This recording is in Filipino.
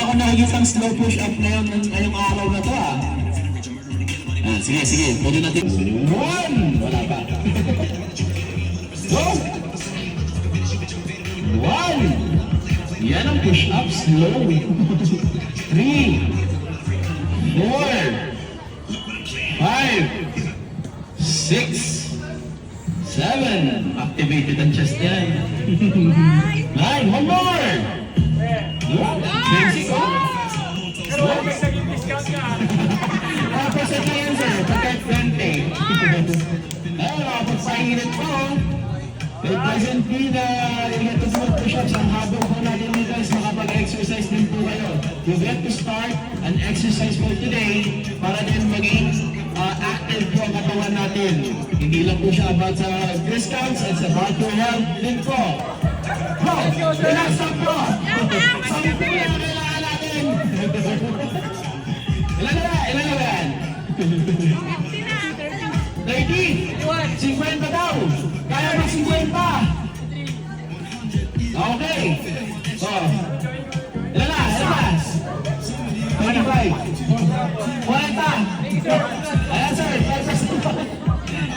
ako nakikitang slow push-up ngayon ngayong araw na to ah. Sige, sige. Pwede natin. 1! Wala pa. 2! 1! Yan ang push-up slow. 3! 4! 5! 6! 7! Activated ang chest yan. 9! One more! Basic, oh! Pero wala may naging discount ka. Tapos ito yan, sir. Pagkat 20. Ayun, nakapagpahinit po. It doesn't mean na you get to do push-ups. Ang habang po natin dito is makapag-exercise din po kayo. You get to start an exercise for today para din maging active po ang katawan natin. Hindi lang po siya about sa discounts, it's about your health din po. Go! Relax up po! Sabi po yan, kailangan natin! Ilan na ba? Ilan na ba yan? 30! 50 daw! Kaya ba 50?